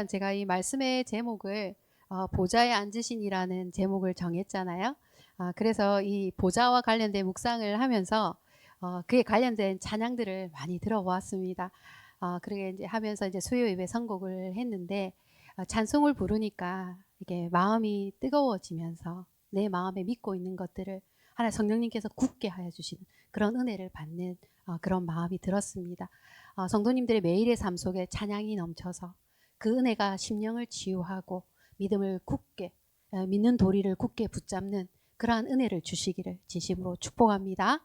제가 이 말씀의 제목을 보좌에 앉으신이라는 제목을 정했잖아요. 그래서 이 보좌와 관련된 묵상을 하면서 그에 관련된 찬양들을 많이 들어보았습니다. 그러게 이제 하면서 이제 수요 예배 선곡을 했는데 찬송을 부르니까 이게 마음이 뜨거워지면서 내 마음에 믿고 있는 것들을 하나 성령님께서 굳게 하여 주시는 그런 은혜를 받는 그런 마음이 들었습니다. 성도님들의 매일의 삶 속에 찬양이 넘쳐서 그 은혜가 심령을 치유하고 믿음을 굳게 믿는 도리를 굳게 붙잡는 그러한 은혜를 주시기를 진심으로 축복합니다.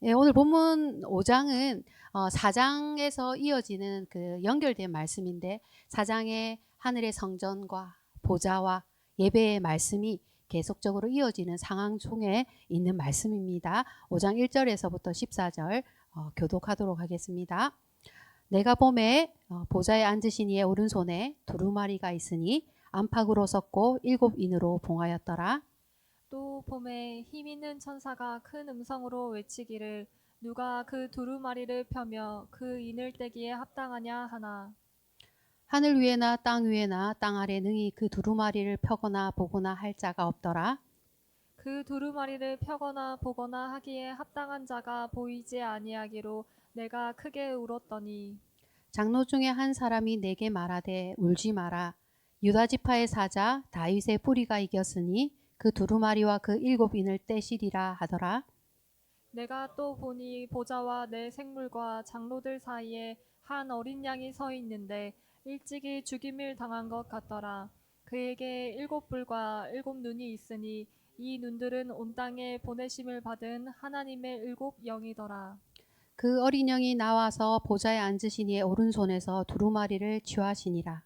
예, 오늘 본문 5장은 4장에서 이어지는 그 연결된 말씀인데 4장의 하늘의 성전과 보좌와 예배의 말씀이 계속적으로 이어지는 상황 중에 있는 말씀입니다. 5장 1절에서부터 14절 교독하도록 하겠습니다. 내가 봄에 보좌에 앉으신 이의 오른손에 두루마리가 있으니 안팎으로 섰고 7인으로 봉하였더라. 또 봄에 힘있는 천사가 큰 음성으로 외치기를 누가 그 두루마리를 펴며 그 인을 떼기에 합당하냐 하나. 하늘 위에나 땅 위에나 땅 아래 능히 그 두루마리를 펴거나 보거나 할 자가 없더라. 그 두루마리를 펴거나 보거나 하기에 합당한 자가 보이지 아니하기로 내가 크게 울었더니 장로 중에 한 사람이 내게 말하되 울지 마라. 유다 지파의 사자 다윗의 뿌리가 이겼으니 그 두루마리와 그 7인을 떼시리라 하더라. 내가 또 보니 보좌와 내 생물과 장로들 사이에 한 어린 양이 서 있는데 일찍이 죽임을 당한 것 같더라. 그에게 7뿔과 7눈이 있으니 이 눈들은 온 땅에 보내심을 받은 하나님의 7영이더라. 그 어린 양이 나와서 보좌에 앉으신 이의 오른손에서 두루마리를 취하시니라.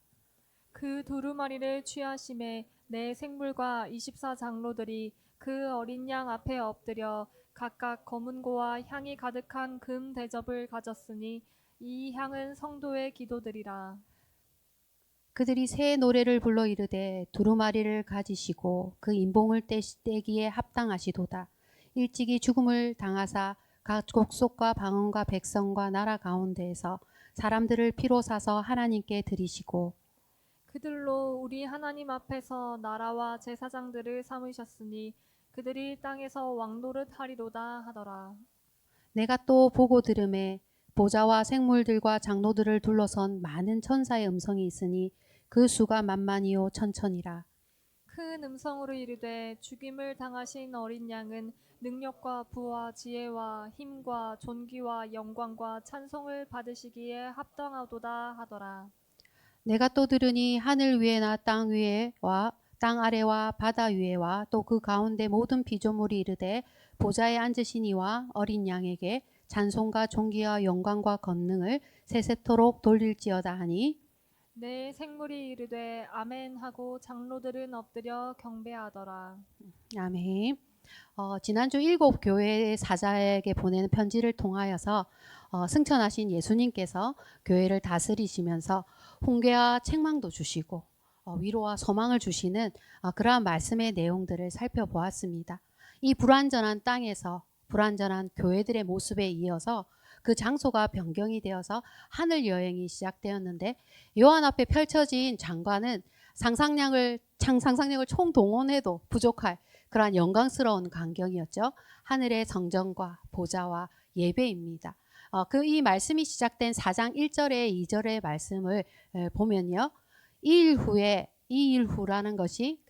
그 두루마리를 취하심에 내 생물과 24장로들이 그 어린 양 앞에 엎드려 각각 검은고와 향이 가득한 금 대접을 가졌으니 이 향은 성도의 기도들이라. 그들이 새 노래를 불러 이르되 두루마리를 가지시고 그 인봉을 떼기에 합당하시도다. 일찍이 죽음을 당하사 각 족속과 방언과 백성과 나라 가운데에서 사람들을 피로 사서 하나님께 드리시고 그들로 우리 하나님 앞에서 나라와 제사장들을 삼으셨으니 그들이 땅에서 왕노릇 하리로다 하더라. 내가 또 보고 들음에 보좌와 생물들과 장로들을 둘러선 많은 천사의 음성이 있으니 그 수가 만만이요 천천이라. 큰 음성으로 이르되 죽임을 당하신 어린 양은 능력과 부와 지혜와 힘과 존귀와 영광과 찬송을 받으시기에 합당하도다 하더라. 내가 또 들으니 하늘 위에나 땅 위에와 땅 아래와 바다 위에와 또 그 가운데 모든 피조물이 이르되 보좌에 앉으신 이와 어린 양에게 찬송과 존귀와 영광과 권능을 세세토록 돌릴지어다 하니 내 생물이 이르되 아멘 하고 장로들은 엎드려 경배하더라. 아멘. 지난주 7교회의 사자에게 보내는 편지를 통하여서 승천하신 예수님께서 교회를 다스리시면서 훈계와 책망도 주시고 위로와 소망을 주시는 그러한 말씀의 내용들을 살펴보았습니다. 이 불완전한 땅에서 불완전한 교회들의 모습에 이어서 그 장소가 변경이 되어서 하늘 여행이 시작되었는데 요한 앞에 펼쳐진 장관은 상상력을 총동원해도 부족할 그러한 영광스러운 광경이었죠. 하늘의 성전과 보좌와 예배입니다. 이 말씀이 시작된 4장 1절에 2절의 말씀을 보면요. 이 일 후라는 것이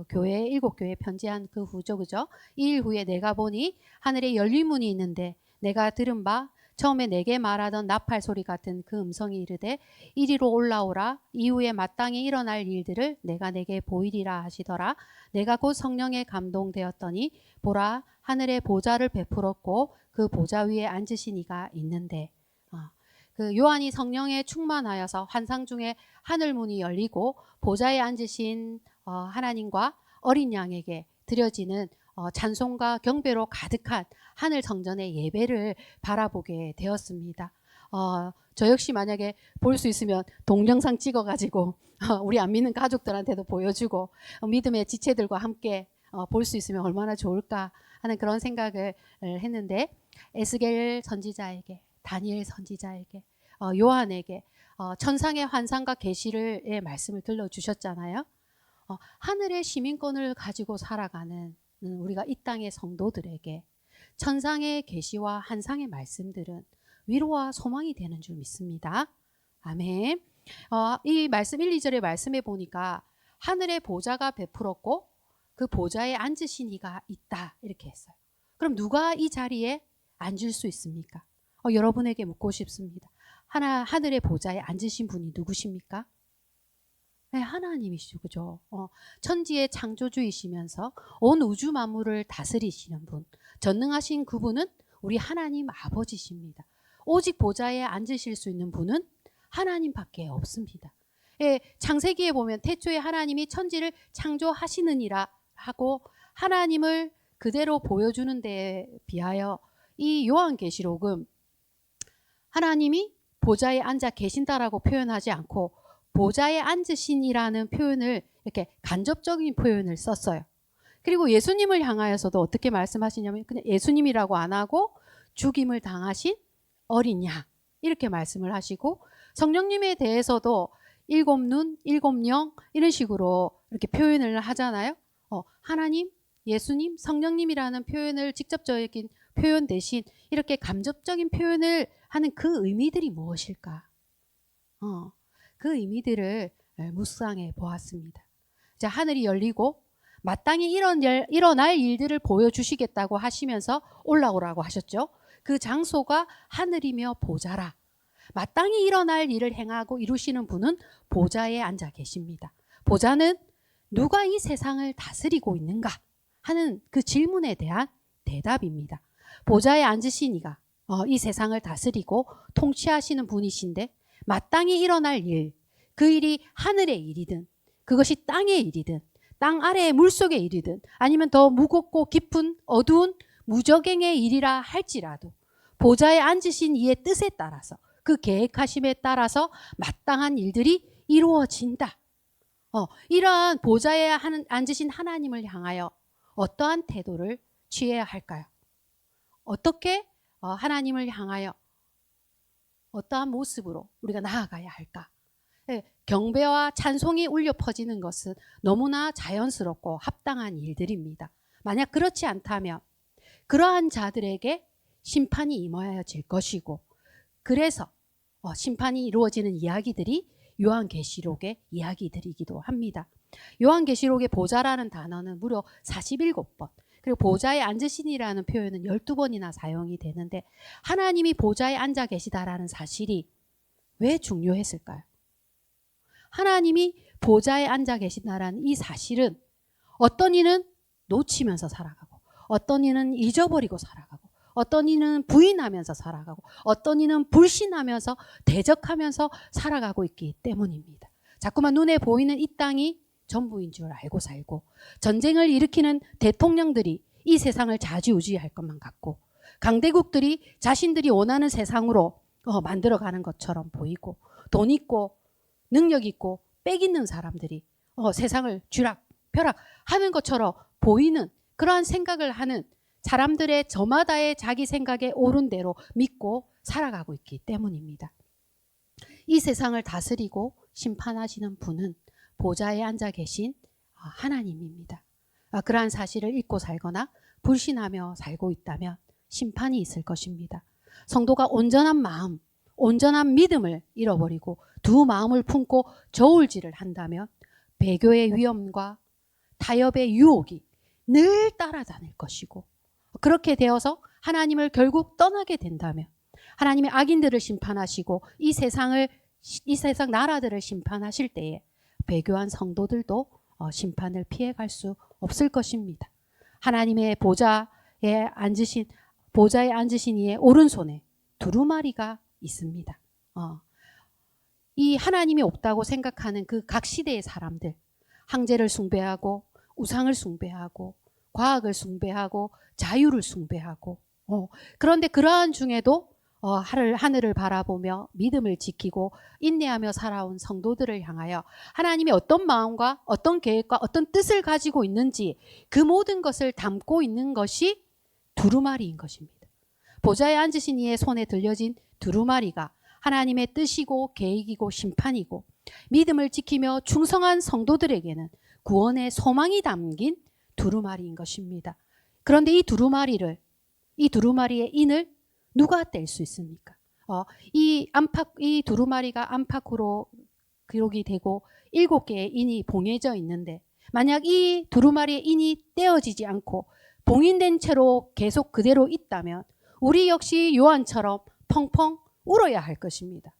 교회 7교회에 편지한 그 후죠. 그죠? 이 일 후에 내가 보니 하늘에 열린 문이 있는데 내가 들은 바 처음에 내게 말하던 나팔 소리 같은 그 음성이 이르되 이리로 올라오라. 이후에 마땅히 일어날 일들을 내가 내게 보이리라 하시더라. 내가 곧 성령에 감동되었더니 보라 하늘에 보좌를 베풀었고 그 보좌 위에 앉으신 이가 있는데 그 요한이 성령에 충만하여서 환상 중에 하늘 문이 열리고 보좌에 앉으신 하나님과 어린 양에게 드려지는 찬송과 경배로 가득한 하늘 성전의 예배를 바라보게 되었습니다. 저 역시 만약에 볼 수 있으면 동영상 찍어가지고 우리 안 믿는 가족들한테도 보여주고 믿음의 지체들과 함께 볼 수 있으면 얼마나 좋을까 하는 그런 생각을 했는데 에스겔 선지자에게 다니엘 선지자에게 요한에게 천상의 환상과 계시를 말씀을 들려주셨잖아요. 하늘의 시민권을 가지고 살아가는 우리가 이 땅의 성도들에게 천상의 계시와 환상의 말씀들은 위로와 소망이 되는 줄 믿습니다. 아멘. 이 말씀 1, 2절의 말씀에 보니까 하늘의 보좌가 베풀었고 그 보좌에 앉으신 이가 있다 이렇게 했어요. 그럼 누가 이 자리에 앉을 수 있습니까? 여러분에게 묻고 싶습니다. 하늘의 보좌에 앉으신 분이 누구십니까? 네, 하나님이시죠. 그죠? 천지의 창조주이시면서 온 우주 만물을 다스리시는 분, 전능하신 그분은 우리 하나님 아버지십니다. 오직 보좌에 앉으실 수 있는 분은 하나님밖에 없습니다. 예, 창세기에 보면 태초에 하나님이 천지를 창조하시느니라 하고 하나님을 그대로 보여주는 데에 비하여 이 요한계시록은 하나님이 보좌에 앉아 계신다라고 표현하지 않고 보좌에 앉으신이라는 표현을 이렇게 간접적인 표현을 썼어요. 그리고 예수님을 향하여서도 어떻게 말씀하시냐면 그냥 예수님이라고 안 하고 죽임을 당하신 어린 양 이렇게 말씀을 하시고 성령님에 대해서도 일곱 눈, 일곱 영 이런 식으로 이렇게 표현을 하잖아요. 하나님, 예수님, 성령님이라는 표현을 직접적인 표현 대신 이렇게 감접적인 표현을 하는 그 의미들이 무엇일까? 그 의미들을 묵상해 보았습니다. 자, 하늘이 열리고 마땅히 일어날 일들을 보여주시겠다고 하시면서 올라오라고 하셨죠. 그 장소가 하늘이며 보좌라. 마땅히 일어날 일을 행하고 이루시는 분은 보좌에 앉아 계십니다. 보좌는 누가 이 세상을 다스리고 있는가 하는 그 질문에 대한 대답입니다. 보좌에 앉으신 이가 이 세상을 다스리고 통치하시는 분이신데 마땅히 일어날 일, 그 일이 하늘의 일이든 그것이 땅의 일이든 땅 아래의 물속의 일이든 아니면 더 무겁고 깊은 어두운 무저갱의 일이라 할지라도 보좌에 앉으신 이의 뜻에 따라서 그 계획하심에 따라서 마땅한 일들이 이루어진다. 이러한 보좌에 앉으신 하나님을 향하여 어떠한 태도를 취해야 할까요? 어떻게 하나님을 향하여 어떠한 모습으로 우리가 나아가야 할까? 경배와 찬송이 울려 퍼지는 것은 너무나 자연스럽고 합당한 일들입니다. 만약 그렇지 않다면 그러한 자들에게 심판이 임하여질 것이고 그래서 심판이 이루어지는 이야기들이 요한계시록의 이야기들이기도 합니다. 요한계시록의 보좌라는 단어는 무려 47번 그리고 보좌에 앉으시니라는 표현은 12번이나 사용이 되는데 하나님이 보좌에 앉아 계시다라는 사실이 왜 중요했을까요? 하나님이 보좌에 앉아 계신다라는 이 사실은 어떤 이는 놓치면서 살아가고 어떤 이는 잊어버리고 살아가고 어떤 이는 부인하면서 살아가고 어떤 이는 불신하면서 대적하면서 살아가고 있기 때문입니다. 자꾸만 눈에 보이는 이 땅이 전부인 줄 알고 살고 전쟁을 일으키는 대통령들이 이 세상을 좌지우지할 것만 같고 강대국들이 자신들이 원하는 세상으로 만들어가는 것처럼 보이고 돈 있고 능력 있고 빽 있는 사람들이 세상을 쥐락펴락하는 것처럼 보이는 그러한 생각을 하는 사람들의 저마다의 자기 생각에 옳은 대로 믿고 살아가고 있기 때문입니다. 이 세상을 다스리고 심판하시는 분은 보좌에 앉아 계신 하나님입니다. 그러한 사실을 잊고 살거나 불신하며 살고 있다면 심판이 있을 것입니다. 성도가 온전한 마음, 온전한 믿음을 잃어버리고 두 마음을 품고 저울질을 한다면 배교의 위험과 타협의 유혹이 늘 따라다닐 것이고 그렇게 되어서 하나님을 결국 떠나게 된다면 하나님의 악인들을 심판하시고 이 세상 나라들을 심판하실 때에 배교한 성도들도 심판을 피해갈 수 없을 것입니다. 하나님의 보좌에 앉으신 이의 오른손에 두루마리가 있습니다. 이 하나님이 없다고 생각하는 그 각 시대의 사람들, 황제를 숭배하고 우상을 숭배하고 과학을 숭배하고 자유를 숭배하고 그런데 그러한 중에도 하늘을 바라보며 믿음을 지키고 인내하며 살아온 성도들을 향하여 하나님이 어떤 마음과 어떤 계획과 어떤 뜻을 가지고 있는지 그 모든 것을 담고 있는 것이 두루마리인 것입니다. 보좌에 앉으신 이의 손에 들려진 두루마리가 하나님의 뜻이고 계획이고 심판이고 믿음을 지키며 충성한 성도들에게는 구원의 소망이 담긴 두루마리인 것입니다. 그런데 이 두루마리의 인을 누가 뗄 수 있습니까? 이 두루마리가 안팎으로 기록이 되고 7개의 인이 봉해져 있는데 만약 이 두루마리의 인이 떼어지지 않고 봉인된 채로 계속 그대로 있다면 우리 역시 요한처럼 펑펑 울어야 할 것입니다.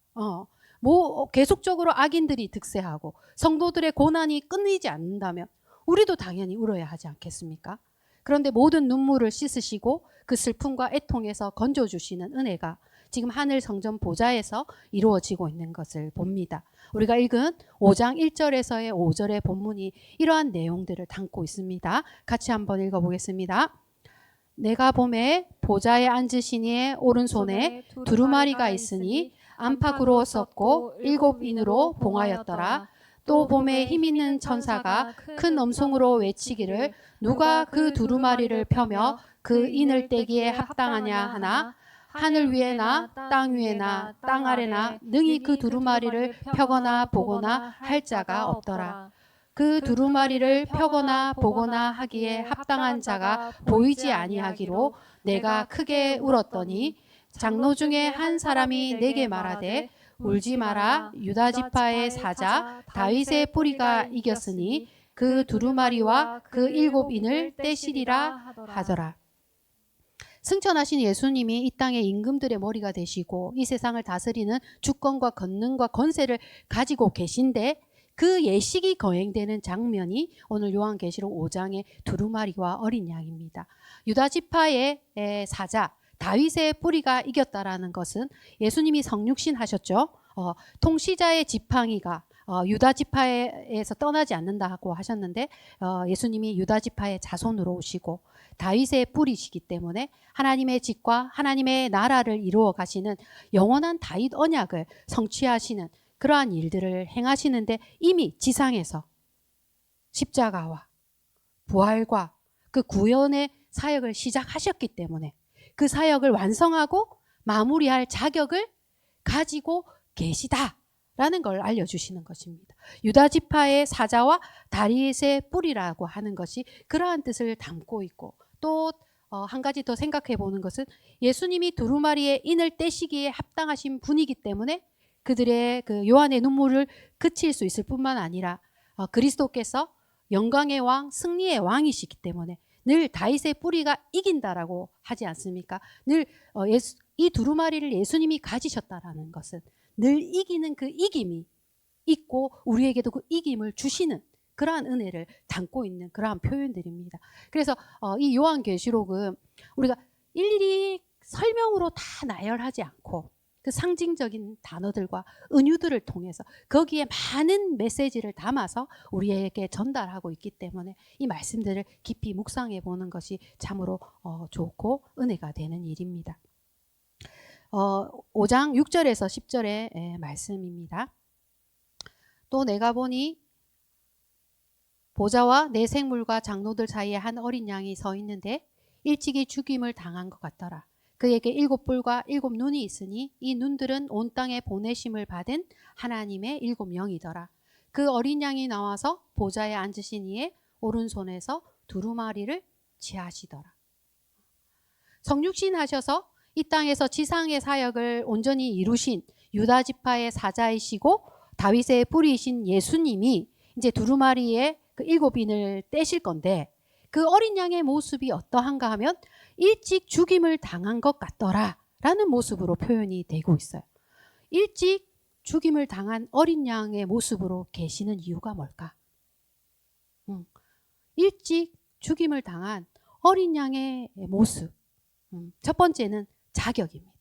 계속적으로 악인들이 득세하고 성도들의 고난이 끊이지 않는다면 우리도 당연히 울어야 하지 않겠습니까? 그런데 모든 눈물을 씻으시고 그 슬픔과 애통에서 건져주시는 은혜가 지금 하늘 성전 보좌에서 이루어지고 있는 것을 봅니다. 우리가 읽은 5장 1절에서의 5절의 본문이 이러한 내용들을 담고 있습니다. 같이 한번 읽어보겠습니다. 내가 보매 보좌에 앉으신 이의 오른손에 두루마리가 있으니 안팎으로 썼고 7인으로 봉하였더라. 또 보매 힘있는 천사가 큰 음성으로 외치기를 누가 그 두루마리를 펴며 그 인을 떼기에 합당하냐 하나 하늘 위에나 땅 위에나 땅 아래나 능히 그 두루마리를 펴거나 보거나 할 자가 없더라. 그 두루마리를 펴거나 보거나 하기에 합당한 자가 보이지 아니하기로 내가 크게 울었더니 장로 중에 한 사람이 내게 말하되 울지 마라. 유다 지파의 사자 다윗의 뿌리가 이겼으니 그 두루마리와 그 7인을 떼시리라 하더라. 승천하신 예수님이 이 땅의 임금들의 머리가 되시고 이 세상을 다스리는 주권과 권능과 권세를 가지고 계신데 그 예식이 거행되는 장면이 오늘 요한계시록 5장의 두루마리와 어린 양입니다. 유다 지파의 사자 다윗의 뿌리가 이겼다라는 것은 예수님이 성육신 하셨죠. 통치자의 지팡이가 유다 지파에서 떠나지 않는다고 하셨는데 예수님이 유다 지파의 자손으로 오시고 다윗의 뿌리시기 때문에 하나님의 집과 하나님의 나라를 이루어 가시는 영원한 다윗 언약을 성취하시는 그러한 일들을 행하시는데 이미 지상에서 십자가와 부활과 그 구원의 사역을 시작하셨기 때문에 그 사역을 완성하고 마무리할 자격을 가지고 계시다라는 걸 알려주시는 것입니다. 유다 지파의 사자와 다윗의 뿌리라고 하는 것이 그러한 뜻을 담고 있고 또 한 가지 더 생각해 보는 것은 예수님이 두루마리의 인을 떼시기에 합당하신 분이기 때문에 그들의 그 요한의 눈물을 그칠 수 있을 뿐만 아니라 그리스도께서 영광의 왕, 승리의 왕이시기 때문에 늘 다윗의 뿌리가 이긴다라고 하지 않습니까? 늘 이 두루마리를 예수님이 가지셨다라는 것은 늘 이기는 그 이김이 있고 우리에게도 그 이김을 주시는 그러한 은혜를 담고 있는 그러한 표현들입니다. 그래서 이 요한계시록은 우리가 일일이 설명으로 다 나열하지 않고 그 상징적인 단어들과 은유들을 통해서 거기에 많은 메시지를 담아서 우리에게 전달하고 있기 때문에 이 말씀들을 깊이 묵상해 보는 것이 참으로 좋고 은혜가 되는 일입니다. 5장 6절에서 10절의 말씀입니다. 또 내가 보니 보좌와 내 생물과 장로들 사이에 한 어린 양이 서 있는데 일찍이 죽임을 당한 것 같더라. 그에게 7뿔과 7눈이 있으니 이 눈들은 온 땅에 보내심을 받은 하나님의 7영이더라. 그 어린 양이 나와서 보좌에 앉으신 이의 오른손에서 두루마리를 취하시더라. 성육신 하셔서 이 땅에서 지상의 사역을 온전히 이루신 유다 지파의 사자이시고 다윗의 뿌리이신 예수님이 이제 두루마리의 그 7인을 떼실 건데 그 어린 양의 모습이 어떠한가 하면 일찍 죽임을 당한 것 같더라 라는 모습으로 표현이 되고 있어요. 일찍 죽임을 당한 어린 양의 모습으로 계시는 이유가 뭘까? 일찍 죽임을 당한 어린 양의 모습. 첫 번째는 자격입니다.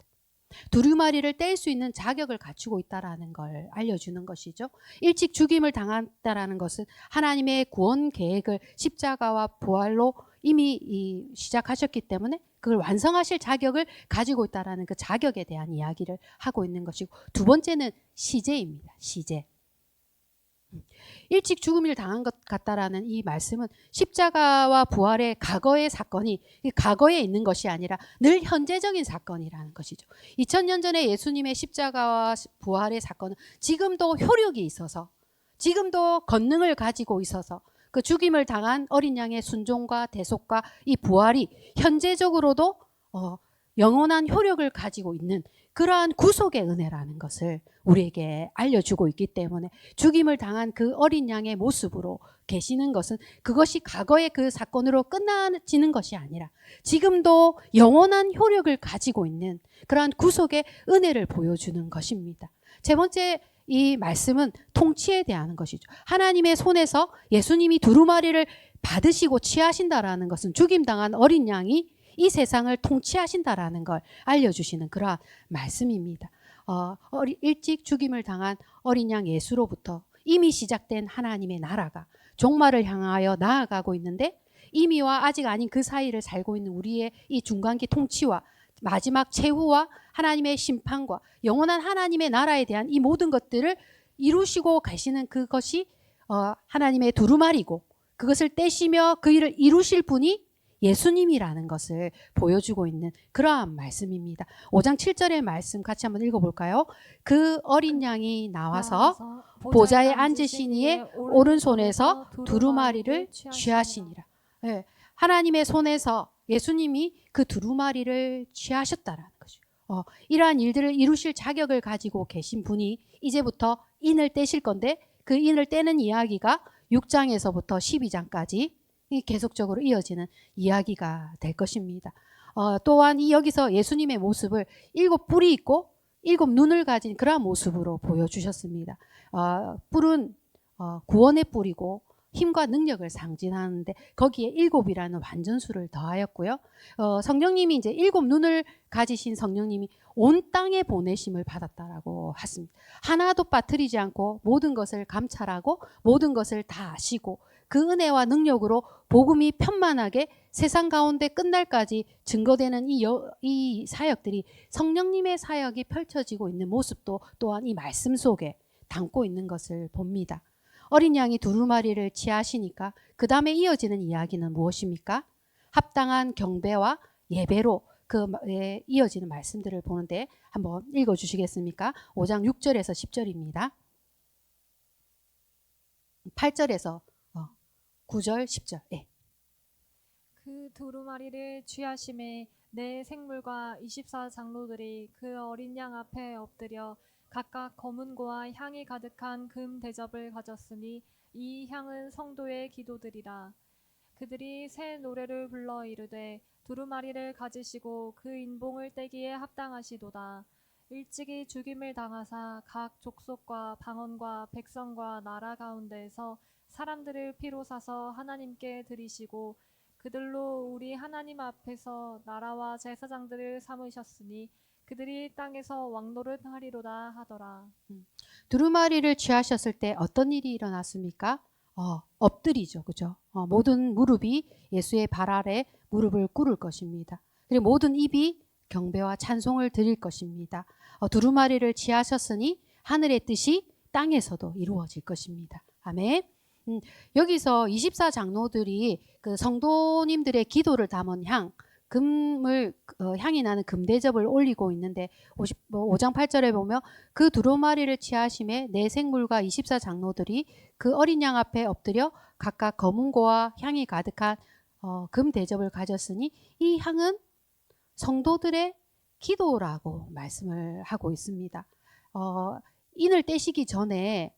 두루마리를 뗄 수 있는 자격을 갖추고 있다는 걸 알려주는 것이죠. 일찍 죽임을 당했다는 것은 하나님의 구원 계획을 십자가와 부활로 이미 시작하셨기 때문에 그걸 완성하실 자격을 가지고 있다는 그 자격에 대한 이야기를 하고 있는 것이고 두 번째는 시제입니다. 시제. 일찍 죽음을 당한 것 같다라는 이 말씀은 십자가와 부활의 과거의 사건이 과거에 있는 것이 아니라 늘 현재적인 사건이라는 것이죠. 2000년 전에 예수님의 십자가와 부활의 사건은 지금도 효력이 있어서, 지금도 권능을 가지고 있어서, 그 죽임을 당한 어린 양의 순종과 대속과 이 부활이 현재적으로도 영원한 효력을 가지고 있는 그러한 구속의 은혜라는 것을 우리에게 알려주고 있기 때문에, 죽임을 당한 그 어린 양의 모습으로 계시는 것은 그것이 과거의 그 사건으로 끝나지는 것이 아니라 지금도 영원한 효력을 가지고 있는 그러한 구속의 은혜를 보여주는 것입니다. 세 번째, 이 말씀은 통치에 대한 것이죠. 하나님의 손에서 예수님이 두루마리를 받으시고 취하신다라는 것은 죽임당한 어린 양이 이 세상을 통치하신다라는 걸 알려주시는 그러한 말씀입니다. 일찍 죽임을 당한 어린 양 예수로부터 이미 시작된 하나님의 나라가 종말을 향하여 나아가고 있는데, 이미와 아직 아닌 그 사이를 살고 있는 우리의 이 중간기 통치와 마지막 최후와 하나님의 심판과 영원한 하나님의 나라에 대한 이 모든 것들을 이루시고 계시는 그것이 하나님의 두루마리고, 그것을 떼시며 그 일을 이루실 분이 예수님이라는 것을 보여주고 있는 그러한 말씀입니다. 5장 7절의 말씀 같이 한번 읽어볼까요? 그 어린 양이 나와서 보좌에 앉으신 이의 오른손에서 두루마리를 취하시니라. 네, 하나님의 손에서 예수님이 그 두루마리를 취하셨다라는 거죠. 이러한 일들을 이루실 자격을 가지고 계신 분이 이제부터 인을 떼실 건데, 그 인을 떼는 이야기가 6장에서부터 12장까지 계속적으로 이어지는 이야기가 될 것입니다. 또한 여기서 예수님의 모습을 7뿔이 있고 7눈을 가진 그러한 모습으로 보여주셨습니다. 뿔은 구원의 뿔이고 힘과 능력을 상징하는데 거기에 7이라는 완전수를 더하였고요. 성령님이 이제 7눈을 가지신 성령님이 온 땅에 보내심을 받았다라고 하십니다. 하나도 빠뜨리지 않고 모든 것을 감찰하고 모든 것을 다 아시고 그 은혜와 능력으로 복음이 편만하게 세상 가운데 끝날까지 증거되는 이 사역들이, 성령님의 사역이 펼쳐지고 있는 모습도 또한 이 말씀 속에 담고 있는 것을 봅니다. 어린 양이 두루마리를 취하시니까 그 다음에 이어지는 이야기는 무엇입니까? 합당한 경배와 예배로 이어지는 말씀들을 보는데 한번 읽어주시겠습니까? 5장 6절에서 10절입니다. 8절에서 9절, 10절. 예. 그 두루마리를 취하심에 네 생물과 24장로들이 그 어린 양 앞에 엎드려 각각 검은고와 향이 가득한 금 대접을 가졌으니 이 향은 성도의 기도들이라. 그들이 새 노래를 불러 이르되 두루마리를 가지시고 그 인봉을 떼기에 합당하시도다. 일찍이 죽임을 당하사 각 족속과 방언과 백성과 나라 가운데에서 사람들을 피로 사서 하나님께 드리시고 그들로 우리 하나님 앞에서 나라와 제사장들을 삼으셨으니 그들이 땅에서 왕노릇 하리로다 하더라. 두루마리를 취하셨을 때 어떤 일이 일어났습니까? 엎드리죠. 그죠? 모든 무릎이 예수의 발 아래 무릎을 꿇을 것입니다. 그리고 모든 입이 경배와 찬송을 드릴 것입니다. 두루마리를 취하셨으니 하늘의 뜻이 땅에서도 이루어질 것입니다. 아멘. 여기서 24장로들이 그 성도님들의 기도를 담은 향이 나는 금대접을 올리고 있는데 5장 8절에 보면 그 두루마리를 취하심에 네 생물과 24장로들이 그 어린 양 앞에 엎드려 각각 검은고와 향이 가득한 금대접을 가졌으니 이 향은 성도들의 기도라고 말씀을 하고 있습니다. 인을 떼시기 전에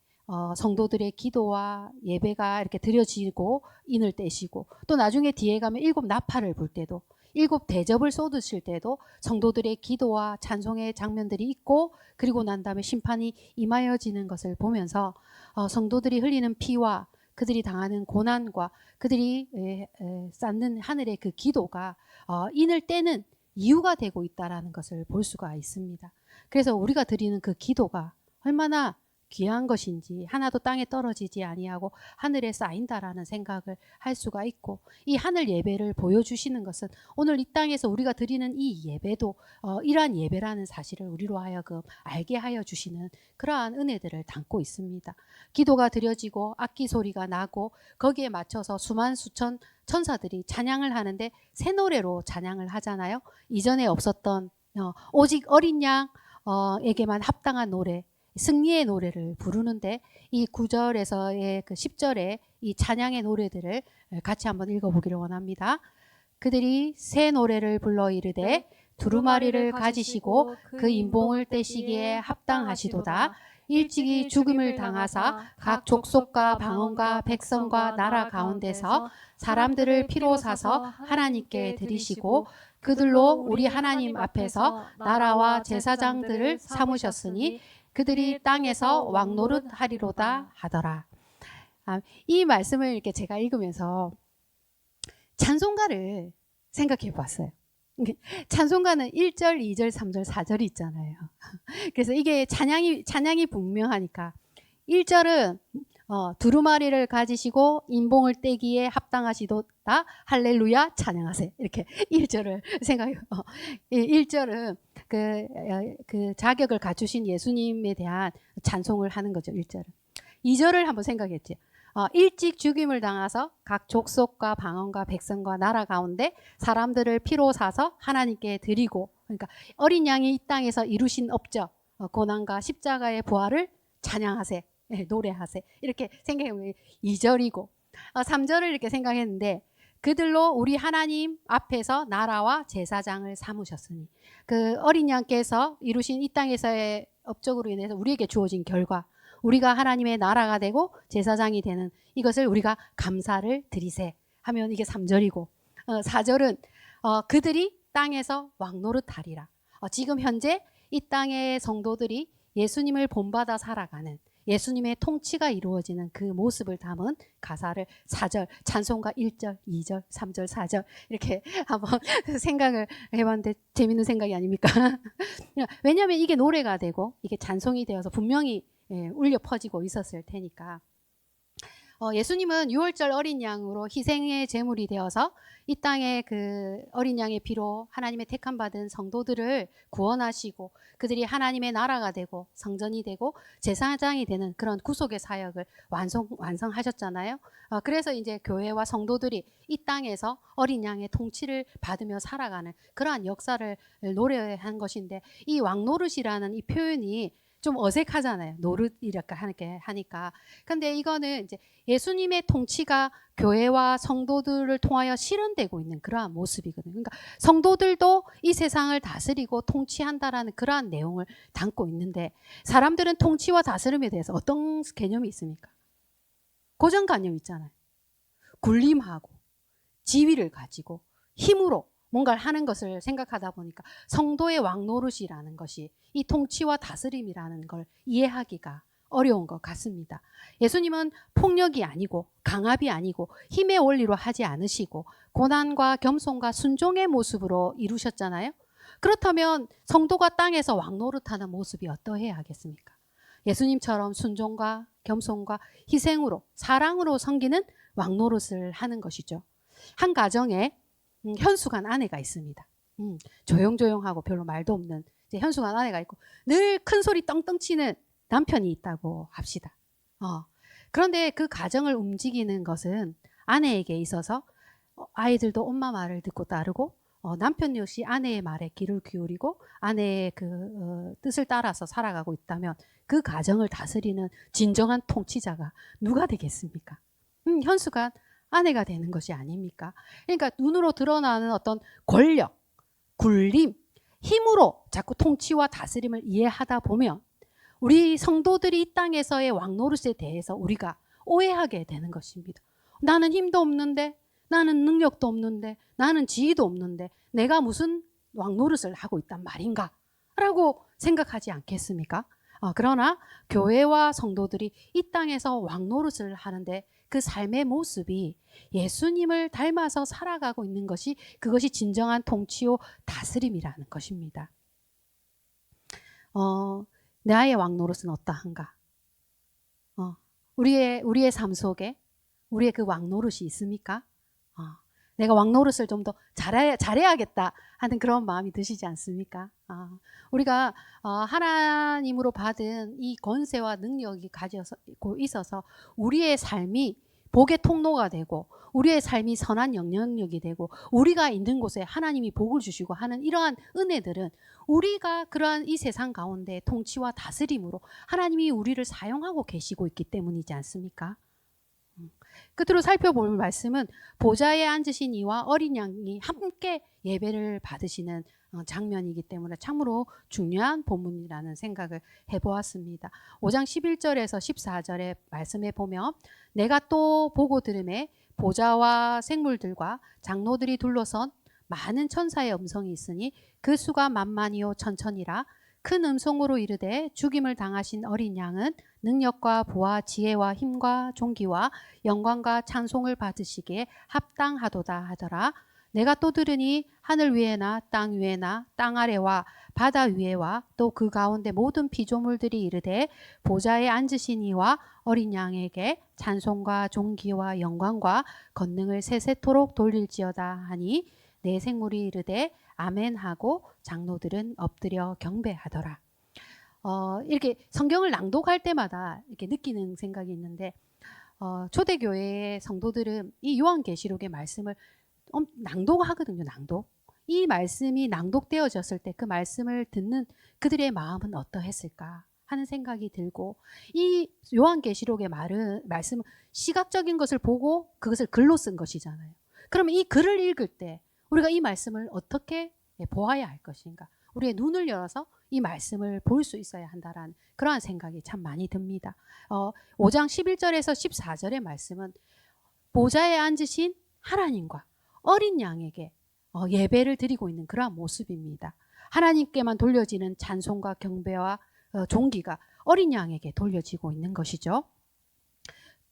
성도들의 기도와 예배가 이렇게 드려지고 인을 떼시고, 또 나중에 뒤에 가면 7 나팔을 불 때도, 7 대접을 쏟으실 때도 성도들의 기도와 찬송의 장면들이 있고, 그리고 난 다음에 심판이 임하여지는 것을 보면서 성도들이 흘리는 피와 그들이 당하는 고난과 그들이 쌓는 하늘의 그 기도가 인을 떼는 이유가 되고 있다는 것을 볼 수가 있습니다. 그래서 우리가 드리는 그 기도가 얼마나 귀한 것인지 하나도 땅에 떨어지지 아니하고 하늘에 쌓인다라는 생각을 할 수가 있고, 이 하늘 예배를 보여주시는 것은 오늘 이 땅에서 우리가 드리는 이 예배도 이러한 예배라는 사실을 우리로 하여금 알게 하여 주시는 그러한 은혜들을 담고 있습니다. 기도가 드려지고 악기 소리가 나고 거기에 맞춰서 수만 수천 천사들이 찬양을 하는데 새 노래로 찬양을 하잖아요. 이전에 없었던 오직 어린 양에게만 합당한 노래, 승리의 노래를 부르는데, 이 9절에서의 그 10절의 이 찬양의 노래들을 같이 한번 읽어보기를 원합니다. 그들이 새 노래를 불러 이르되 두루마리를 가지시고 그 인봉을 떼시기에 합당하시도다. 일찍이 죽음을 당하사 각 족속과 방언과 백성과 나라 가운데서 사람들을 피로 사서 하나님께 드리시고 그들로 우리 하나님 앞에서 나라와 제사장들을 삼으셨으니 그들이 땅에서 왕노릇 하리로다 하더라. 이 말씀을 이렇게 제가 읽으면서 찬송가를 생각해 봤어요. 찬송가는 1절, 2절, 3절, 4절이 있잖아요. 그래서 이게 찬양이 분명하니까 1절은 두루마리를 가지시고 인봉을 떼기에 합당하시도다 할렐루야 찬양하세, 이렇게 1절을 생각해요. 1절은 그 자격을 갖추신 예수님에 대한 찬송을 하는 거죠. 1절은. 2절을 한번 생각했죠. 일찍 죽임을 당하서 각 족속과 방언과 백성과 나라 가운데 사람들을 피로 사서 하나님께 드리고, 그러니까 어린 양이 이 땅에서 이루신 업적, 고난과 십자가의 부활을 찬양하세, 노래하세, 이렇게 생각해보면 2절이고, 3절을 이렇게 생각했는데 그들로 우리 하나님 앞에서 나라와 제사장을 삼으셨으니, 그 어린 양께서 이루신 이 땅에서의 업적으로 인해서 우리에게 주어진 결과, 우리가 하나님의 나라가 되고 제사장이 되는 이것을 우리가 감사를 드리세 하면 이게 3절이고, 4절은 그들이 땅에서 왕노릇하리라. 지금 현재 이 땅의 성도들이 예수님을 본받아 살아가는, 예수님의 통치가 이루어지는 그 모습을 담은 가사를 4절, 찬송가 1절, 2절, 3절, 4절 이렇게 한번 생각을 해봤는데 재밌는 생각이 아닙니까? 왜냐하면 이게 노래가 되고 이게 찬송이 되어서 분명히 울려 퍼지고 있었을 테니까. 예수님은 6월절 어린 양으로 희생의 제물이 되어서 이 땅에 그 어린 양의 피로 하나님의 택함 받은 성도들을 구원하시고 그들이 하나님의 나라가 되고 성전이 되고 제사장이 되는 그런 구속의 사역을 완성하셨잖아요. 그래서 이제 교회와 성도들이 이 땅에서 어린 양의 통치를 받으며 살아가는 그러한 역사를 노래한 것인데, 이 왕노릇이라는 이 표현이 좀 어색하잖아요. 노릇 이렇게 하니까. 근데 이거는 이제 예수님의 통치가 교회와 성도들을 통하여 실현되고 있는 그러한 모습이거든요. 그러니까 성도들도 이 세상을 다스리고 통치한다라는 그러한 내용을 담고 있는데, 사람들은 통치와 다스림에 대해서 어떤 개념이 있습니까? 고정관념 있잖아요. 군림하고 지위를 가지고 힘으로 뭔가를 하는 것을 생각하다 보니까 성도의 왕노릇이라는 것이 이 통치와 다스림이라는 걸 이해하기가 어려운 것 같습니다. 예수님은 폭력이 아니고 강압이 아니고 힘의 원리로 하지 않으시고 고난과 겸손과 순종의 모습으로 이루셨잖아요. 그렇다면 성도가 땅에서 왕노릇하는 모습이 어떠해야 하겠습니까? 예수님처럼 순종과 겸손과 희생으로 사랑으로 섬기는 왕노릇을 하는 것이죠. 한 가정에 현숙한 아내가 있습니다. 조용조용하고 별로 말도 없는 이제 현숙한 아내가 있고 늘 큰 소리 떵떵 치는 남편이 있다고 합시다. 그런데 그 가정을 움직이는 것은 아내에게 있어서 아이들도 엄마 말을 듣고 따르고 남편 역시 아내의 말에 귀를 기울이고 아내의 그 뜻을 따라서 살아가고 있다면 그 가정을 다스리는 진정한 통치자가 누가 되겠습니까? 현숙한 아내가 되는 것이 아닙니까? 그러니까 눈으로 드러나는 어떤 권력, 군림, 힘으로 자꾸 통치와 다스림을 이해하다 보면 우리 성도들이 이 땅에서의 왕노릇에 대해서 우리가 오해하게 되는 것입니다. 나는 힘도 없는데, 나는 능력도 없는데, 나는 지위도 없는데 내가 무슨 왕노릇을 하고 있단 말인가? 라고 생각하지 않겠습니까? 그러나 교회와 성도들이 이 땅에서 왕노릇을 하는데 그 삶의 모습이 예수님을 닮아서 살아가고 있는 것이, 그것이 진정한 통치요 다스림이라는 것입니다. 나의 왕노릇은 어떠한가? 우리의 삶 속에 우리의 그 왕노릇이 있습니까? 내가 왕노릇을 좀 더 잘해야겠다 하는 그런 마음이 드시지 않습니까? 우리가 하나님으로 받은 이 권세와 능력이 가지고 있어서 우리의 삶이 복의 통로가 되고 우리의 삶이 선한 영향력이 되고 우리가 있는 곳에 하나님이 복을 주시고 하는 이러한 은혜들은 우리가 그러한 이 세상 가운데 통치와 다스림으로 하나님이 우리를 사용하고 계시고 있기 때문이지 않습니까? 끝으로 살펴볼 말씀은 보좌에 앉으신 이와 어린 양이 함께 예배를 받으시는 장면이기 때문에 참으로 중요한 본문이라는 생각을 해보았습니다. 5장 11절에서 14절의 말씀에 보면 내가 또 보고 들음에 보좌와 생물들과 장로들이 둘러선 많은 천사의 음성이 있으니 그 수가 만만이요 천천이라. 큰 음성으로 이르되 죽임을 당하신 어린 양은 능력과 부와 지혜와 힘과 존귀와 영광과 찬송을 받으시기에 합당하도다 하더라. 내가 또 들으니 하늘 위에나 땅 위에나 땅 아래와 바다 위에와 또 그 가운데 모든 피조물들이 이르되 보좌에 앉으신 이와 어린 양에게 찬송과 존귀와 영광과 권능을 세세토록 돌릴지어다 하니 내 생물이 이르되 아멘 하고 장로들은 엎드려 경배하더라. 이렇게 성경을 낭독할 때마다 이렇게 느끼는 생각이 있는데 초대교회의 성도들은 이 요한계시록의 말씀을 낭독하거든요. 낭독. 이 말씀이 낭독되어졌을 때 그 말씀을 듣는 그들의 마음은 어떠했을까 하는 생각이 들고 이 요한계시록의 말씀은 시각적인 것을 보고 그것을 글로 쓴 것이잖아요. 그러면 이 글을 읽을 때 우리가 이 말씀을 어떻게 보아야 할 것인가? 우리의 눈을 열어서 이 말씀을 볼 수 있어야 한다라는 그러한 생각이 참 많이 듭니다. 5장 11절에서 14절의 말씀은 보좌에 앉으신 하나님과 어린 양에게 예배를 드리고 있는 그러한 모습입니다. 하나님께만 돌려지는 찬송과 경배와 존귀가 어린 양에게 돌려지고 있는 것이죠.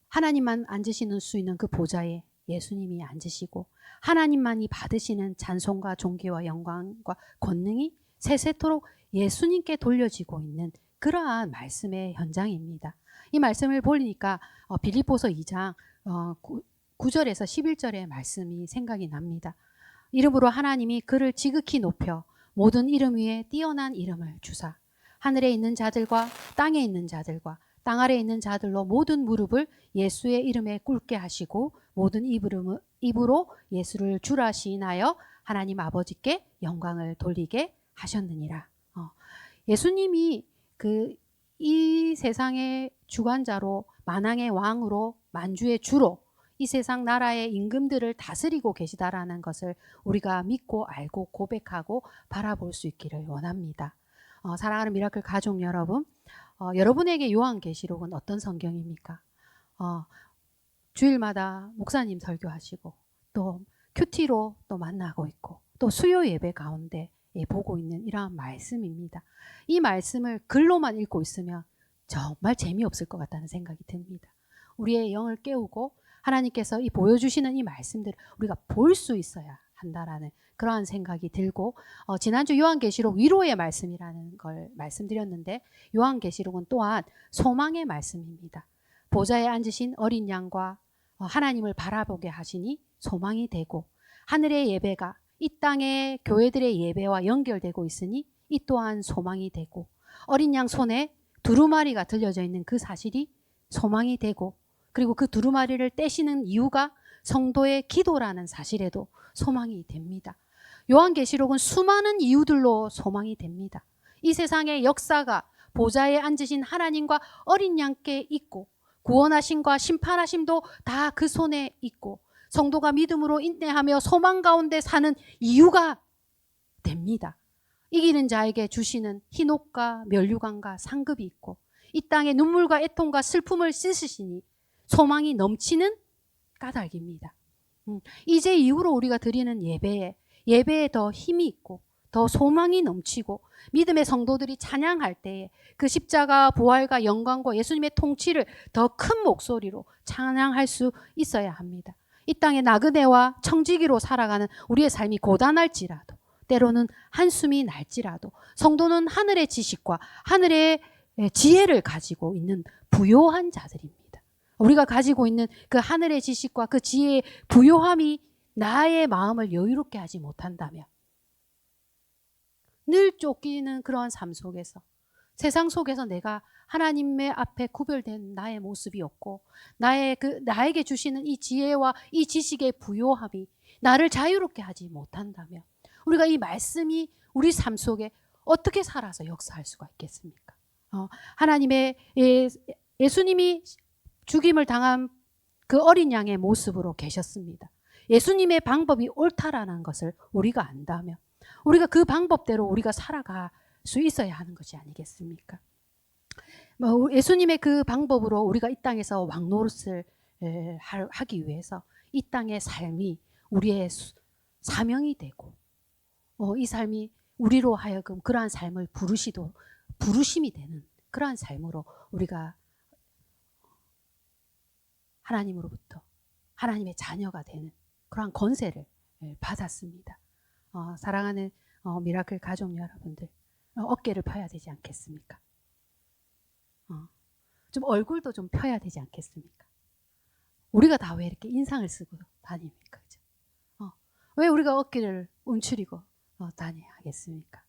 하나님만 앉으시는 수 있는 그 보좌에 예수님이 앉으시고 하나님만이 받으시는 찬송과 존귀와 영광과 권능이 세세토록 예수님께 돌려지고 있는 그러한 말씀의 현장입니다. 이 말씀을 보니까 빌립보서 2장 9절에서 11절의 말씀이 생각이 납니다. 이름으로 하나님이 그를 지극히 높여 모든 이름 위에 뛰어난 이름을 주사 하늘에 있는 자들과 땅에 있는 자들과 땅 아래에 있는 자들로 모든 무릎을 예수의 이름에 꿇게 하시고 모든 입으로 예수를 주라 시인하여 하나님 아버지께 영광을 돌리게 하셨느니라. 예수님이 이 세상의 주관자로 만왕의 왕으로 만주의 주로 이 세상 나라의 임금들을 다스리고 계시다라는 것을 우리가 믿고 알고 고백하고 바라볼 수 있기를 원합니다. 사랑하는 미라클 가족 여러분, 여러분에게 요한계시록은 어떤 성경입니까? 주일마다 목사님 설교하시고 또 큐티로 또 만나고 있고 또 수요 예배 가운데 보고 있는 이러한 말씀입니다. 이 말씀을 글로만 읽고 있으면 정말 재미없을 것 같다는 생각이 듭니다. 우리의 영을 깨우고 하나님께서 이 보여주시는 이 말씀들을 우리가 볼 수 있어야 한다라는 그러한 생각이 들고 지난주 요한계시록 위로의 말씀이라는 걸 말씀드렸는데 요한계시록은 또한 소망의 말씀입니다. 보좌에 앉으신 어린 양과 하나님을 바라보게 하시니 소망이 되고 하늘의 예배가 이 땅의 교회들의 예배와 연결되고 있으니 이 또한 소망이 되고 어린 양 손에 두루마리가 들려져 있는 그 사실이 소망이 되고 그리고 그 두루마리를 떼시는 이유가 성도의 기도라는 사실에도 소망이 됩니다. 요한계시록은 수많은 이유들로 소망이 됩니다. 이 세상의 역사가 보좌에 앉으신 하나님과 어린 양께 있고 구원하심과 심판하심도 다 그 손에 있고 성도가 믿음으로 인내하며 소망 가운데 사는 이유가 됩니다. 이기는 자에게 주시는 hin옥과 면류관과 상급이 있고 이 땅에 눈물과 애통과 슬픔을 씻으시니 소망이 넘치는 까닭입니다. 이제 이후로 우리가 드리는 예배에 더 힘이 있고 더 소망이 넘치고 믿음의 성도들이 찬양할 때에 그 십자가 부활과 영광과 예수님의 통치를 더 큰 목소리로 찬양할 수 있어야 합니다. 이 땅의 나그네와 청지기로 살아가는 우리의 삶이 고단할지라도 때로는 한숨이 날지라도 성도는 하늘의 지식과 하늘의 지혜를 가지고 있는 부요한 자들입니다. 우리가 가지고 있는 그 하늘의 지식과 그 지혜의 부요함이 나의 마음을 여유롭게 하지 못한다면, 늘 쫓기는 그러한 삶 속에서, 세상 속에서 내가 하나님의 앞에 구별된 나의 모습이 없고, 나에게 주시는 이 지혜와 이 지식의 부요함이 나를 자유롭게 하지 못한다면, 우리가 이 말씀이 우리 삶 속에 어떻게 살아서 역사할 수가 있겠습니까? 하나님의 예수님이 죽임을 당한 그 어린 양의 모습으로 계셨습니다. 예수님의 방법이 옳다라는 것을 우리가 안다면, 우리가 그 방법대로 우리가 살아갈 수 있어야 하는 것이 아니겠습니까? 예수님의 그 방법으로 우리가 이 땅에서 왕노릇을 하기 위해서 이 땅의 삶이 우리의 사명이 되고, 이 삶이 우리로 하여금 그러한 삶을 부르심이 되는 그러한 삶으로 우리가 하나님으로부터 하나님의 자녀가 되는 그러한 권세를 받았습니다. 사랑하는 미라클 가족 여러분들, 어깨를 펴야 되지 않겠습니까? 좀 얼굴도 좀 펴야 되지 않겠습니까? 우리가 다 왜 이렇게 인상을 쓰고 다닙니까? 그죠? 왜 우리가 어깨를 움츠리고 다녀야 하겠습니까?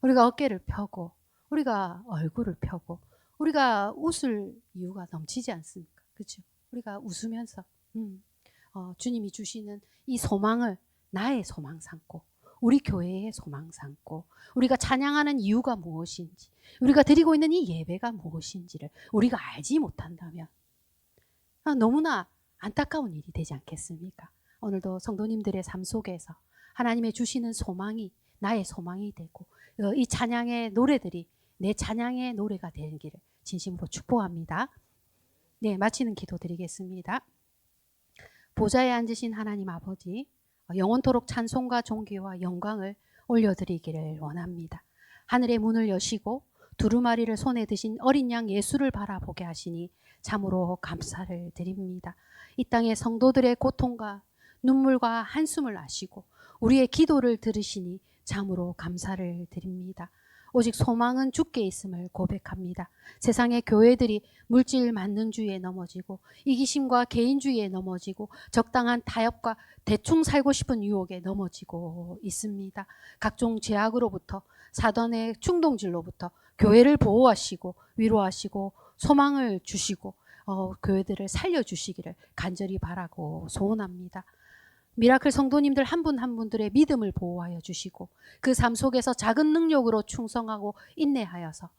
우리가 어깨를 펴고, 우리가 얼굴을 펴고, 우리가 웃을 이유가 넘치지 않습니까? 그죠? 우리가 웃으면서 주님이 주시는 이 소망을 나의 소망 삼고, 우리 교회의 소망 삼고, 우리가 찬양하는 이유가 무엇인지, 우리가 드리고 있는 이 예배가 무엇인지를 우리가 알지 못한다면 너무나 안타까운 일이 되지 않겠습니까? 오늘도 성도님들의 삶 속에서 하나님의 주시는 소망이 나의 소망이 되고, 이 찬양의 노래들이 내 찬양의 노래가 되기를 진심으로 축복합니다. 네, 마치는 기도 드리겠습니다. 보좌에 앉으신 하나님 아버지, 영원토록 찬송과 존귀와 영광을 올려드리기를 원합니다. 하늘의 문을 여시고 두루마리를 손에 드신 어린 양 예수를 바라보게 하시니 참으로 감사를 드립니다. 이 땅의 성도들의 고통과 눈물과 한숨을 아시고 우리의 기도를 들으시니 참으로 감사를 드립니다. 오직 소망은 주께 있음을 고백합니다. 세상의 교회들이 물질 만능주의에 넘어지고 이기심과 개인주의에 넘어지고 적당한 타협과 대충 살고 싶은 유혹에 넘어지고 있습니다. 각종 죄악으로부터, 사단의 충동질로부터 교회를 보호하시고 위로하시고 소망을 주시고 교회들을 살려주시기를 간절히 바라고 소원합니다. 미라클 성도님들 한 분 한 분들의 믿음을 보호하여 주시고 그 삶 속에서 작은 능력으로 충성하고 인내하여서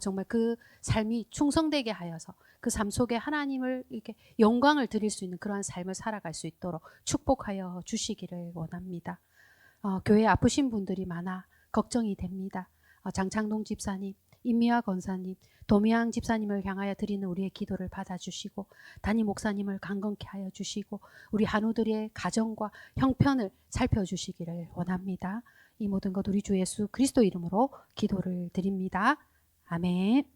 정말 그 삶이 충성되게 하여서 그 삶 속에 하나님을 이렇게 영광을 드릴 수 있는 그러한 삶을 살아갈 수 있도록 축복하여 주시기를 원합니다. 교회에 아프신 분들이 많아 걱정이 됩니다. 장창동 집사님, 임미화 권사님, 도미양 집사님을 향하여 드리는 우리의 기도를 받아주시고 담임 목사님을 강건케 하여 주시고 우리 한우들의 가정과 형편을 살펴주시기를 원합니다. 이 모든 것 우리 주 예수 그리스도 이름으로 기도를 드립니다. 아멘.